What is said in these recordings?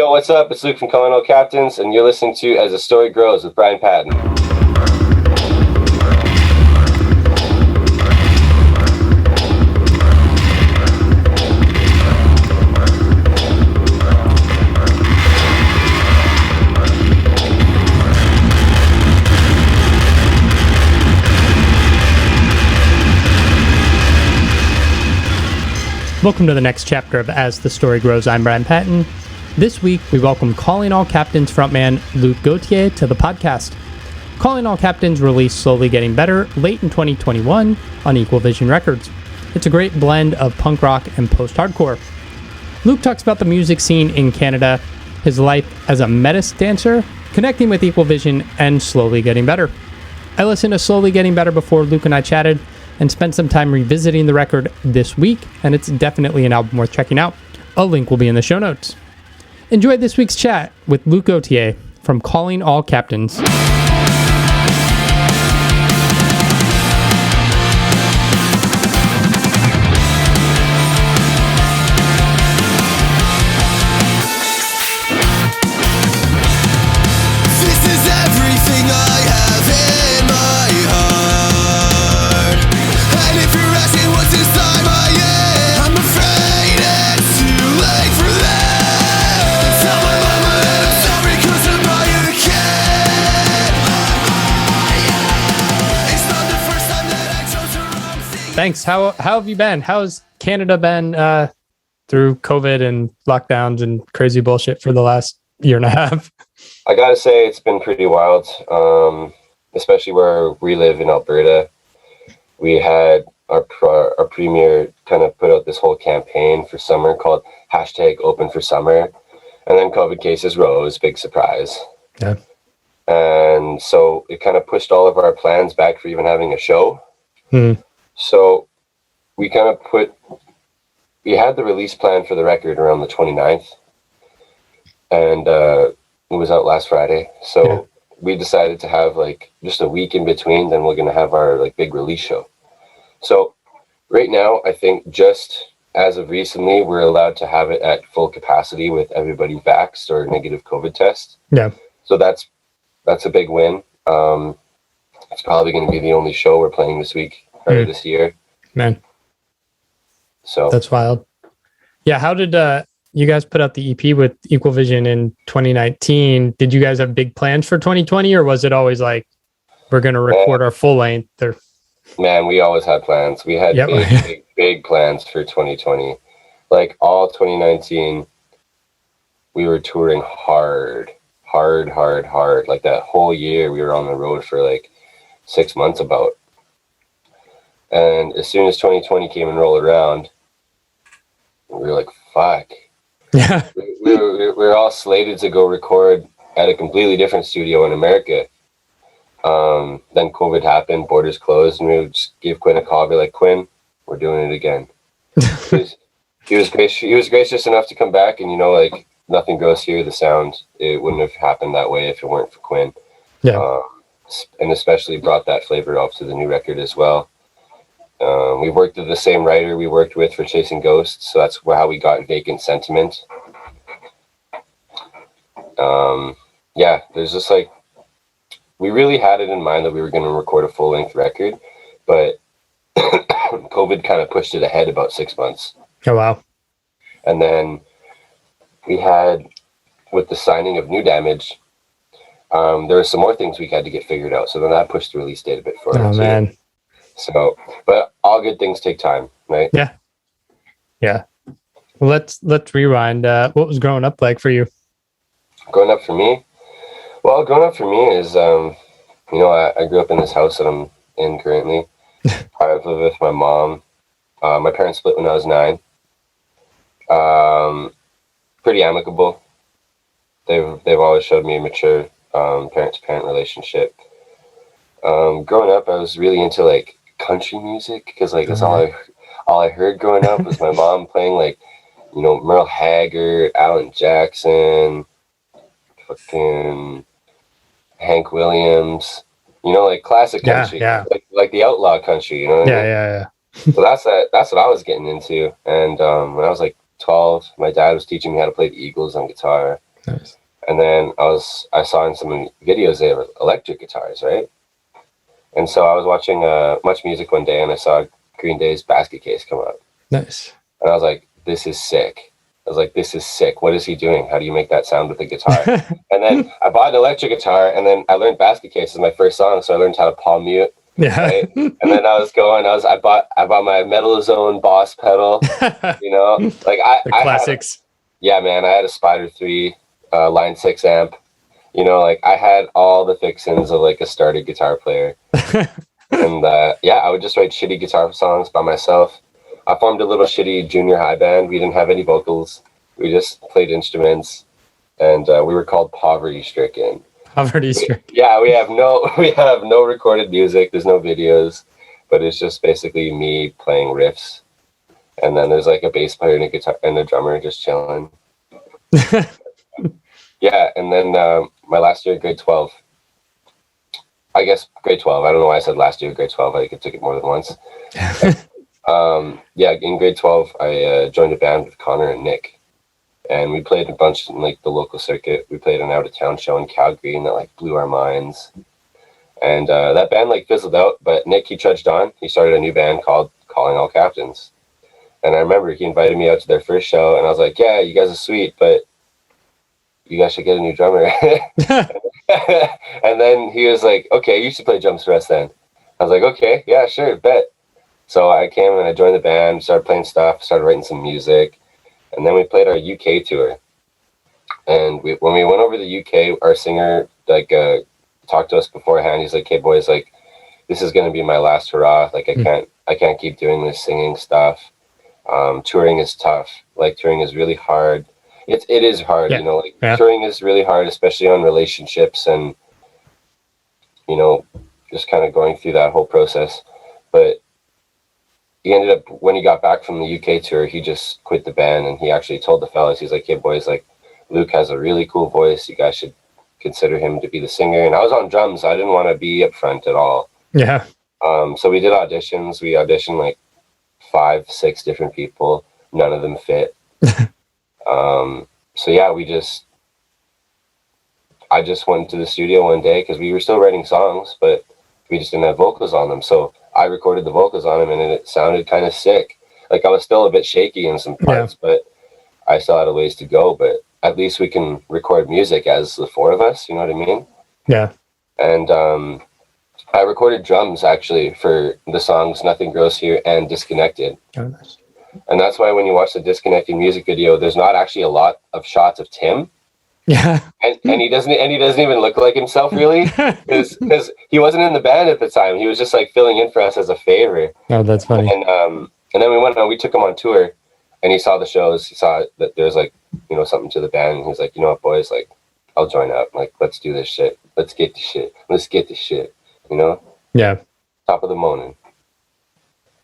Yo, what's up? It's Luke from Calling All Captains, and you're listening to As the Story Grows with Brian Patton. Welcome to the next chapter of As the Story Grows. I'm Brian Patton. This week, we welcome Calling All Captains frontman Luc Gauthier to the podcast. Calling All Captains released Slowly Getting Better late in 2021 on Equal Vision Records. It's a great blend of punk rock and post-hardcore. Luc talks about the music scene in Canada, his life as a Metis dancer, connecting with Equal Vision, and Slowly Getting Better. I listened to Slowly Getting Better before Luc and I chatted, and spent some time revisiting the record this week, and it's definitely an album worth checking out. A link will be in the show notes. Enjoy this week's chat with Luc Gauthier from Calling All Captains. Thanks. How have you been? How's Canada been through COVID and lockdowns and crazy bullshit for the last year and a half? I gotta say, it's been pretty wild, especially where we live in Alberta. We had our premier kind of put out this whole campaign for summer called #OpenForSummer, and then COVID cases rose, big surprise. Yeah. And so it kind of pushed all of our plans back for even having a show. So we kind of we had the release plan for the record around the 29th, and it was out last Friday. So we decided to have like just a week in between, then we're going to have our like big release show. So right now, I think just as of recently, we're allowed to have it at full capacity with everybody vaxxed or negative COVID test. Yeah. So that's a big win. It's probably going to be the only show we're playing this week. This year, man. So that's wild. Yeah, how did you guys put out the EP with Equal Vision in 2019? Did you guys have big plans for 2020, or was it always like we're going to record our full length? Or man, we always had plans. We had big plans for 2020. Like all 2019, we were touring hard. Like that whole year, we were on the road for like 6 months about. And as soon as 2020 came and rolled around, we were like, fuck. Yeah. we were all slated to go record at a completely different studio in America. Then COVID happened, borders closed, and we just gave Quinn a call, be like, Quinn, we're doing it again. He was gracious enough to come back, and like nothing grows here, the sound, it wouldn't have happened that way if it weren't for Quinn. Yeah. And especially brought that flavor up to the new record as well. We worked with the same writer we worked with for Chasing Ghosts, so that's how we got Vacant Sentiment. There's just like, we really had it in mind that we were going to record a full-length record, but COVID kind of pushed it ahead about 6 months. Oh, wow. And then we had, with the signing of New Damage, there were some more things we had to get figured out, so then that pushed the release date a bit forward. Oh, man. So, but all good things take time, right? Yeah. Well, let's rewind. What was growing up like for you? Growing up for me? Well, growing up for me is, I grew up in this house that I'm in currently. I've lived with my mom. My parents split when I was 9. Pretty amicable. They've always showed me a mature parent-to-parent relationship. Growing up, I was really into like country music because like that's all I heard growing up was my mom playing like Merle Haggard, Alan Jackson, fucking Hank Williams, like classic country, like the outlaw country, Yeah. So that's what I was getting into. And when I was like 12, my dad was teaching me how to play the Eagles on guitar. Nice. And then I saw in some videos they have electric guitars, right? And so I was watching Much Music one day, and I saw Green Day's Basket Case come up. Nice. And I was like, this is sick. This is sick. What is he doing? How do you make that sound with a guitar? And then I bought an electric guitar, and then I learned Basket Case as my first song, so I learned how to palm mute. Yeah. Right? And then I bought my Metal Zone Boss pedal. You know, like The classics. Yeah, man, I had a Spider 3 Line 6 amp. You know, like I had all the fixings of like a starter guitar player. And I would just write shitty guitar songs by myself. I formed a little shitty junior high band. We didn't have any vocals. We just played instruments, and we were called Poverty Stricken. Poverty Stricken. Yeah, we have no recorded music. There's no videos, but it's just basically me playing riffs. And then there's like a bass player and a guitar and a drummer just chilling. Yeah, and then my last year, grade 12. I guess grade 12. I don't know why I said last year, grade 12. I took it more than once. In grade 12, I joined a band with Connor and Nick. And we played a bunch in like the local circuit. We played an out-of-town show in Calgary, and that like blew our minds. And that band like fizzled out, but Nick, he trudged on. He started a new band called Calling All Captains. And I remember he invited me out to their first show, and I was like, yeah, you guys are sweet, but you guys should get a new drummer. And then he was like, okay, you should play drums for us then. I was like, okay, yeah, sure, bet. So I came and I joined the band, started playing stuff, started writing some music, and then we played our UK tour. And when we went over the UK, our singer like talked to us beforehand. He's like, hey boys, like this is gonna be my last hurrah. Like I can't keep doing this singing stuff. Touring is tough. Like touring is really hard. It is hard, you know, like touring is really hard, especially on relationships and, you know, just kind of going through that whole process. But he ended up, when he got back from the UK tour, he just quit the band, and he actually told the fellas, he's like, hey boys, like Luke has a really cool voice. You guys should consider him to be the singer. And I was on drums. So I didn't want to be up front at all. Yeah. So we did auditions. We auditioned like 5-6 different people. None of them fit. So yeah, I just went to the studio one day because we were still writing songs, but we just didn't have vocals on them. So I recorded the vocals on them, and it sounded kind of sick. Like I was still a bit shaky in some parts, but I still had a ways to go. But at least we can record music as the four of us. You know what I mean? Yeah. And I recorded drums actually for the songs "Nothing Grows Here" and "Disconnected." Oh, nice. And that's why when you watch the Disconnected music video, there's not actually a lot of shots of Tim. Yeah. And he doesn't even look like himself really, because he wasn't in the band at the time. He was just like filling in for us as a favor. Oh, that's funny. And then we took him on tour, and he saw the shows. He saw that there's like, you know, something to the band. And he's like, you know what, boys, like I'll join up. Like let's do this shit. Let's get the shit. You know? Yeah. Top of the morning.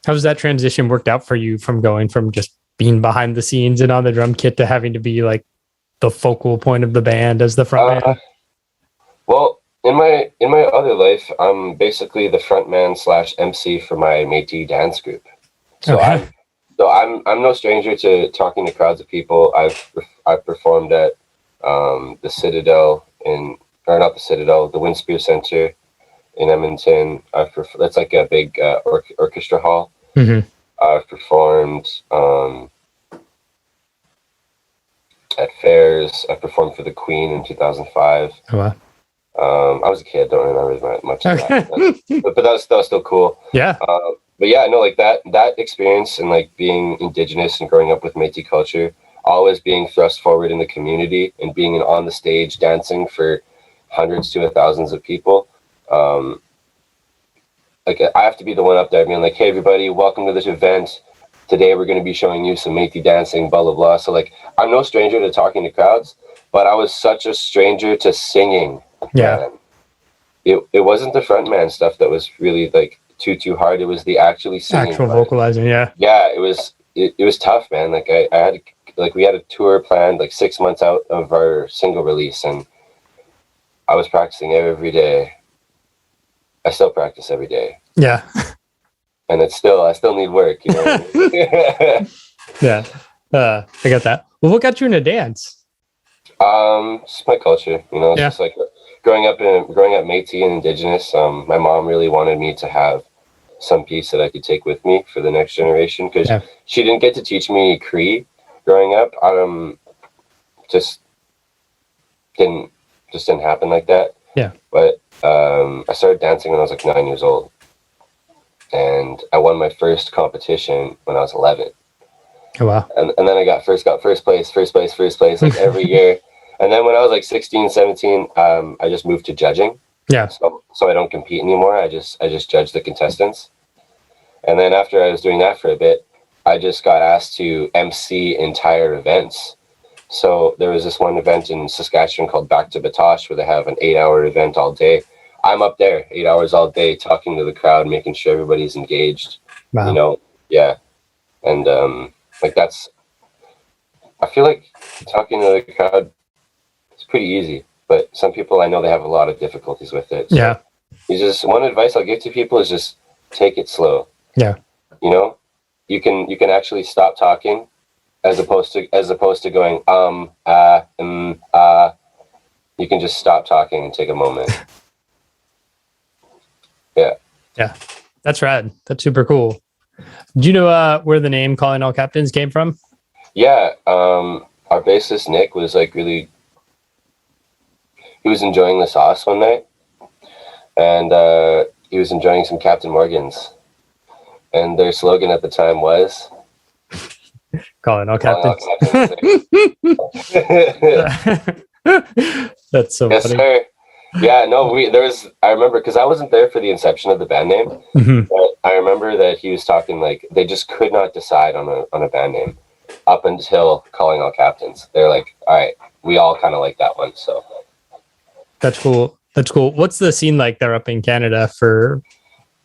How's that transition worked out for you from going from just being behind the scenes and on the drum kit to having to be like the focal point of the band as the frontman? Well, in my other life, I'm basically the frontman / MC for my Metis dance group. So okay. I'm no stranger to talking to crowds of people. I've performed at the Citadel the Winspear Center in Edmonton. That's like a big orchestra hall. Mm-hmm. I've performed at fairs. I performed for the Queen in 2005. Oh, wow. I was a kid, don't remember much of that. But that was still cool. Yeah. But yeah, no, like that experience and like being Indigenous and growing up with Métis culture, always being thrust forward in the community and being on the stage dancing for hundreds to thousands of people. Like I have to be the one up there being like, hey everybody, welcome to this event. Today we're going to be showing you some Métis dancing, blah, blah, blah. So like, I'm no stranger to talking to crowds, but I was such a stranger to singing. Yeah. It wasn't the frontman stuff that was really like too hard. It was the actually singing. Actual vocalizing, yeah. Yeah, it was tough, man. Like I had, like we had a tour planned like 6 months out of our single release, and I was practicing every day. I still practice every day. Yeah. And I still need work, you know. Yeah. I got that. Well, what got you into dance? Just my culture, it's just like growing up Metis and Indigenous. My mom really wanted me to have some piece that I could take with me for the next generation, because she didn't get to teach me Cree growing up. Just didn't happen like that. Yeah. But I started dancing when I was like 9 years old, and I won my first competition when I was 11. Oh wow. And then I got first place like every year. And then when I was like 16, 17, I just moved to judging. Yeah. So I don't compete anymore. I just judge the contestants. And then after I was doing that for a bit, I just got asked to MC entire events. So there was this one event in Saskatchewan called Back to Batoche, where they have an 8-hour event all day. I'm up there 8 hours all day, talking to the crowd, making sure everybody's engaged. Wow. Yeah. And like I feel like talking to the crowd, it's pretty easy, but some people I know, they have a lot of difficulties with it. So one advice I'll give to people is just take it slow. Yeah. You can actually stop talking as opposed to going you can just stop talking and take a moment. Yeah. That's rad. That's super cool. Do you know where the name Calling All Captains came from? Yeah. Our bassist Nick was like he was enjoying the sauce one night, and he was enjoying some Captain Morgan's, and their slogan at the time was Calling All Captains. That's so funny. Sir. Yeah, no, I remember, because I wasn't there for the inception of the band name, but I remember that he was talking like they just could not decide on a band name up until Calling All Captains. They're like, all right, we all kind of like that one. So that's cool. What's the scene like there up in Canada for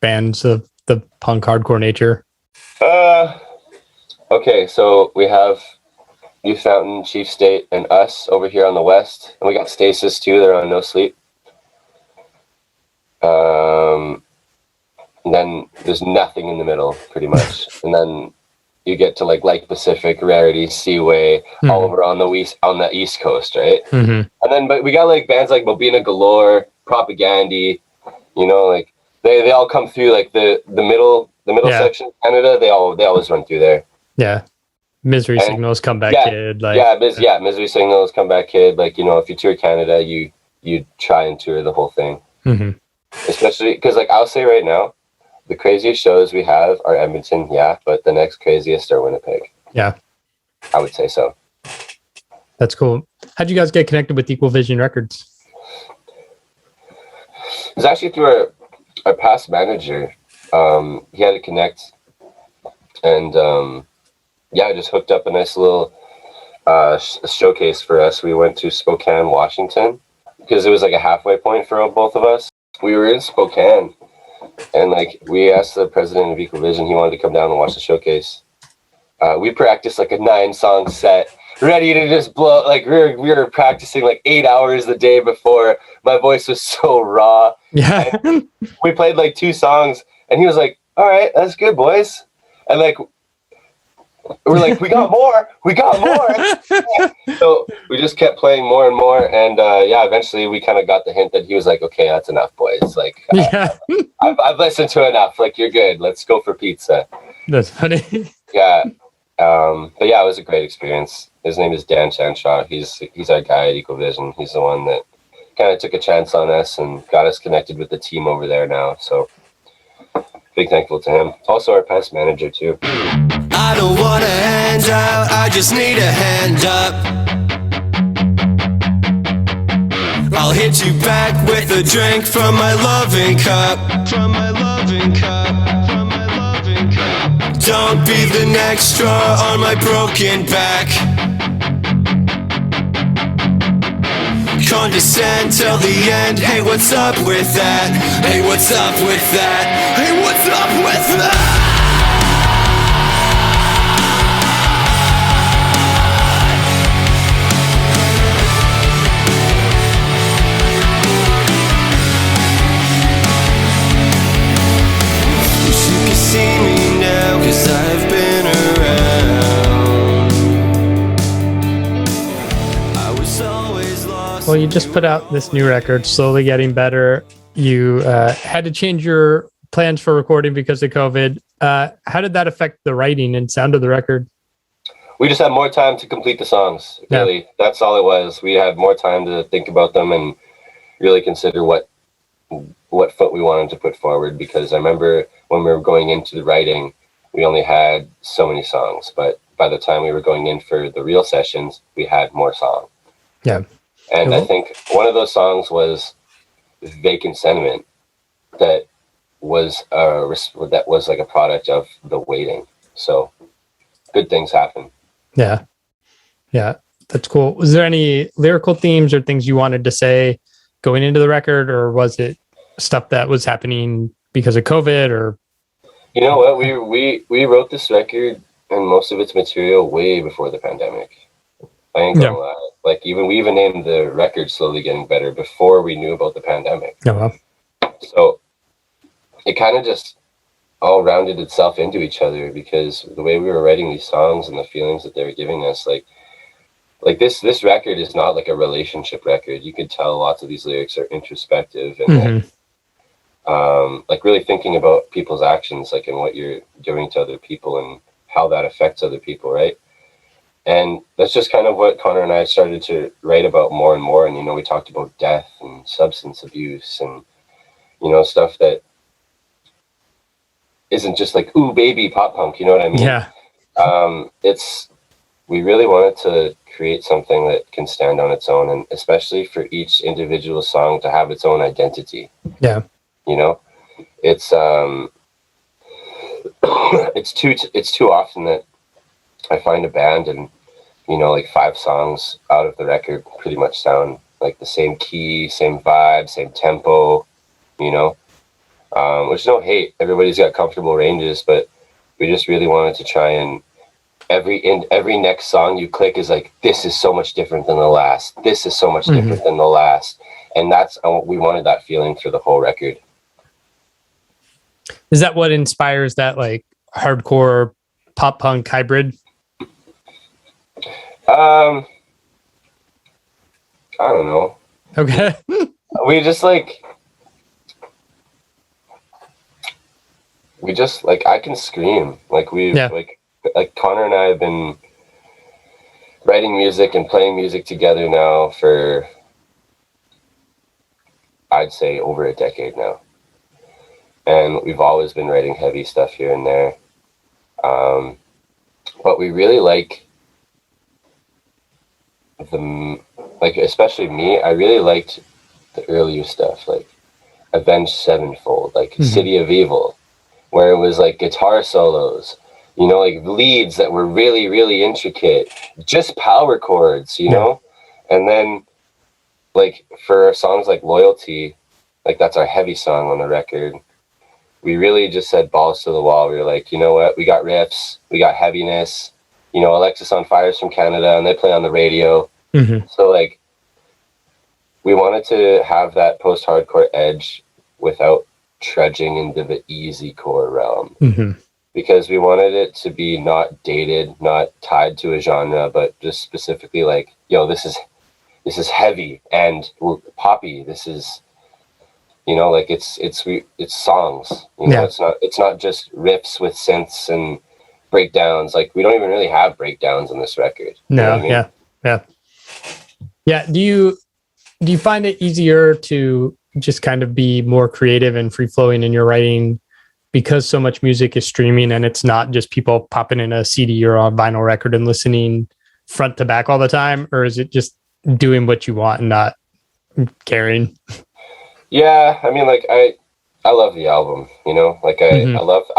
bands of the punk hardcore nature? Okay, so we have Youth Fountain, Chief State, and us over here on the west, and we got Stasis too. They're on No Sleep. And then there's nothing in the middle, pretty much. And then you get to like Pacific, Rarity, Seaway, all over on the East Coast, right? And then, but we got like bands like Bobina Galore, Propagandy, like they all come through like the middle section of Canada. They always run through there. Yeah. Misery Signals, Comeback Kid. Misery Signals, Comeback Kid. Like, if you tour Canada, you try and tour the whole thing. Especially because, like, I'll say right now, the craziest shows we have are Edmonton, but the next craziest are Winnipeg. Yeah. I would say so. That's cool. How'd you guys get connected with Equal Vision Records? It was actually through our past manager. He had to connect, and I just hooked up a nice little showcase for us. We went to Spokane, Washington, because it was like a halfway point for both of us. We were in Spokane, and like we asked the president of Equal Vision, he wanted to come down and watch the showcase. We practiced like a 9-song set, ready to just blow. Like we were practicing like 8 hours the day before. My voice was so raw. Yeah. And we played like 2 songs, and he was like, "All right, that's good, boys." And like we're like, we got more. So we just kept playing more and more, and eventually we kind of got the hint that he was like, "Okay, that's enough, boys. Like, I've listened to enough. Like, you're good. Let's go for pizza." That's funny. Yeah. But yeah, it was a great experience. His name is Dan Shanshaw. He's our guy at Equal Vision. He's the one that kind of took a chance on us and got us connected with the team over there now. So big thankful to him. Also our past manager too. I don't want a handout, I just need a hand up. I'll hit you back with a drink from my loving cup. Don't be the next straw on my broken back. Condescend till the end. Hey, what's up with that? Hey, what's up with that? Hey, what's up with that? See me now, 'cause I've been around. I was always Well, you just put out this new record, Slowly Getting Better. You had to change your plans for recording because of COVID. How did that affect the writing and sound of the record? We just had more time to complete the songs. Really, that's all it was. We had more time to think about them and really consider what foot we wanted to put forward. Because I remember when we were going into the writing, we only had so many songs, but by the time we were going in for the real sessions, we had more songs. Yeah. And I think one of those songs was Vacant Sentiment, that was like a product of the waiting. So good things happen. Yeah. That's cool. Was there any lyrical themes or things you wanted to say going into the record, or was it stuff that was happening because of COVID? Or you know what, we wrote this record and most of its material way before the pandemic. I ain't gonna lie. Like, we even named the record Slowly Getting Better before we knew about the pandemic. So it kind of just all rounded itself into each other, because the way we were writing these songs and the feelings that they were giving us, like this record is not like a relationship record. You could tell lots of these lyrics are introspective and like really thinking about people's actions, like, and what you're doing to other people and how that affects other people, right? And that's just kind of what Connor and I started to write about more and more. And, you know, we talked about death and substance abuse and, you know, stuff that isn't just like, ooh, baby, pop punk, you know what I mean? Yeah. We really wanted to create something that can stand on its own, and especially for each individual song to have its own identity. Yeah. You know, it's it's too often that I find a band and, you know, like 5 songs out of the record pretty much sound like the same key, same vibe, same tempo, you know, which no hate. Everybody's got comfortable ranges, but we just really wanted to try and every next song you click is like, this is so much different than the last. This is so much different than the last. And that's, we wanted that feeling for the whole record. Is that what inspires that, like, hardcore pop punk hybrid? I don't know. Okay. we just like I can scream. Like like Connor and I have been writing music and playing music together now for, I'd say, over a decade now. And we've always been writing heavy stuff here and there. But we really like especially me, I really liked the earlier stuff, like Avenged Sevenfold, like City of Evil, where it was like guitar solos, you know, like leads that were really, really intricate, just power chords, you know? And then, like, for songs like Loyalty, like, that's our heavy song on the record, we really just said balls to the wall. We were like, you know what, we got riffs, we got heaviness, you know, Alexis on Fire's from Canada, and they play on the radio. So, like, we wanted to have that post-hardcore edge without trudging into the easy core realm. Because we wanted it to be not dated, not tied to a genre, but just specifically like, yo, this is heavy and poppy. This is, you know, like it's songs. You know, it's not just riffs with synths and breakdowns. Like, we don't even really have breakdowns on this record. No, you know what I mean? Yeah. Do you find it easier to just kind of be more creative and free flowing in your writing because so much music is streaming and it's not just people popping in a CD or a vinyl record and listening front to back all the time? Or is it just doing what you want and not caring? Yeah, I mean, like, I love the album, you know, like I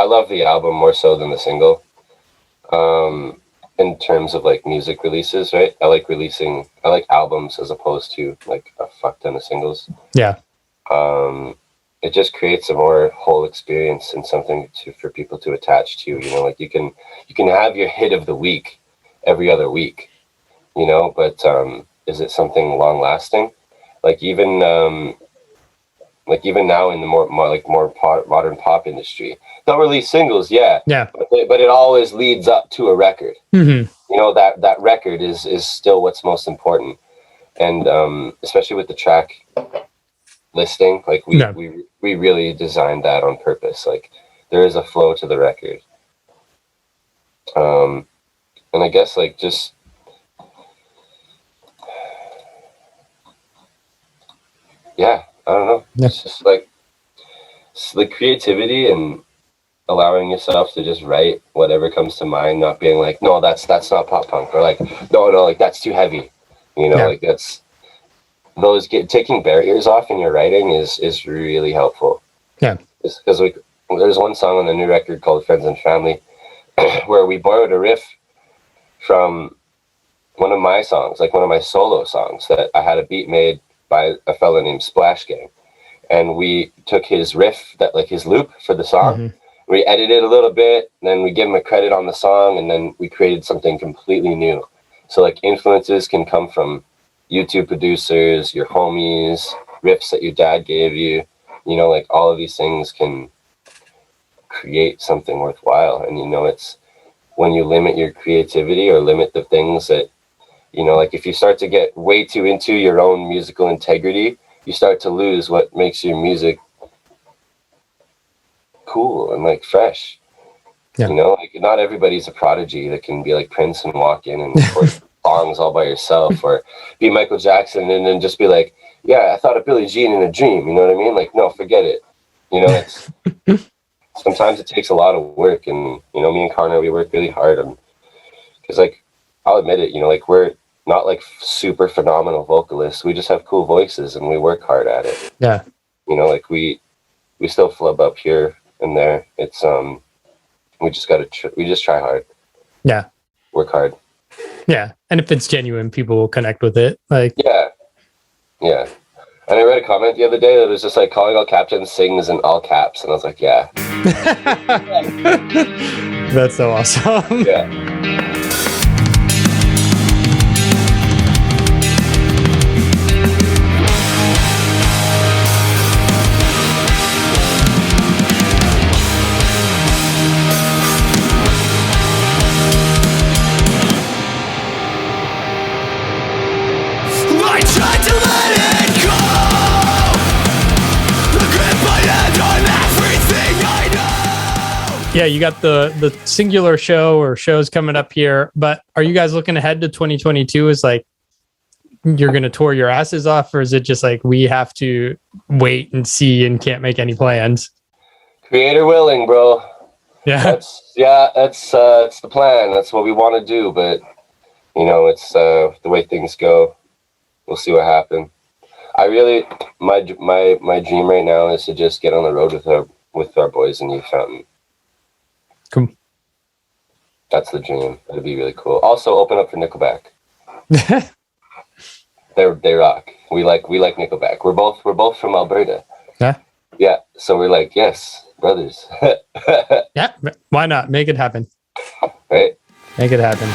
love the album more so than the single. In terms of like music releases, right? I like albums as opposed to like a fuck ton of singles. Yeah. It just creates a more whole experience and something for people to attach to, you know, like you can have your hit of the week every other week, you know, but is it something long lasting? Like even now in the more modern pop industry, they'll release singles, but it always leads up to a record. You know, that record is still what's most important. And especially with the track listing, like we really designed that on purpose. Like there is a flow to the record. And I guess like just I don't know. Yeah. It's just like the creativity and allowing yourself to just write whatever comes to mind, not being like, no, that's not pop punk, or like, no, like that's too heavy. Like that's taking barriers off in your writing is really helpful. Yeah. Because there's one song on the new record called Friends and Family where we borrowed a riff from one of my songs, like one of my solo songs that I had a beat made by a fella named Splash Gang. And we took his riff, that like his loop for the song. Mm-hmm. We edited a little bit, then we give him a credit on the song, and then we created something completely new. So like influences can come from YouTube producers, your homies, riffs that your dad gave you, like all of these things can create something worthwhile. And it's when you limit your creativity or limit the things that, like if you start to get way too into your own musical integrity, you start to lose what makes your music cool and like fresh. Yeah. Like not everybody's a prodigy that can be like Prince and walk in and record songs all by yourself, or be Michael Jackson and then just be like, yeah, I thought of Billie Jean in a dream. You know what I mean? Like, no, forget it. It's sometimes it takes a lot of work, and me and Connor, we work really hard on, because like I'll admit it, like we're not like super phenomenal vocalists. We just have cool voices and we work hard at it. Yeah. Like we still flub up here and there. It's we just try hard. Yeah. Work hard. Yeah. And if it's genuine, people will connect with it. Like yeah. And I read a comment the other day that was just like, Calling All Captains sings in all caps, and I was like, yeah. That's so awesome. Yeah. Yeah, you got the singular show or shows coming up here, but are you guys looking ahead to 2022 as like you're going to tour your asses off, or is it just like we have to wait and see and can't make any plans? Creator willing, bro. Yeah. That's the plan. That's what we want to do, but it's the way things go. We'll see what happens. I really my dream right now is to just get on the road with our boys in New Fountain. Cool. That's the dream. That'd be really cool. Also, open up for Nickelback. They rock. We like Nickelback. We're both from Alberta. Yeah. Yeah. So we're like, yes, brothers. Yeah. Why not? Make it happen. Right. Make it happen.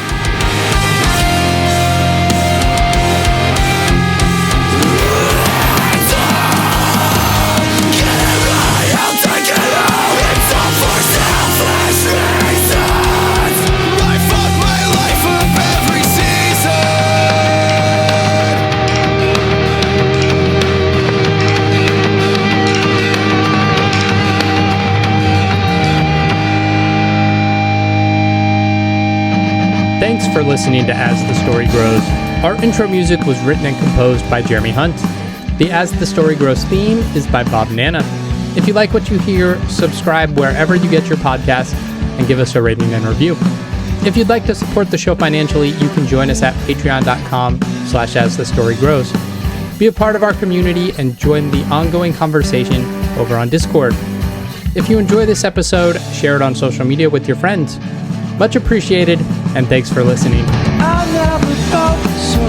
Thanks for listening to As the Story Grows. Our intro music was written and composed by Jeremy Hunt. The As the Story Grows theme is by Bob Nana. If you like what you hear, subscribe wherever you get your podcasts and give us a rating and review. If you'd like to support the show financially, you can join us at patreon.com/asthestorygrows. Be a part of our community and join the ongoing conversation over on Discord. If you enjoy this episode, share it on social media with your friends. Much appreciated, and thanks for listening. I never thought so.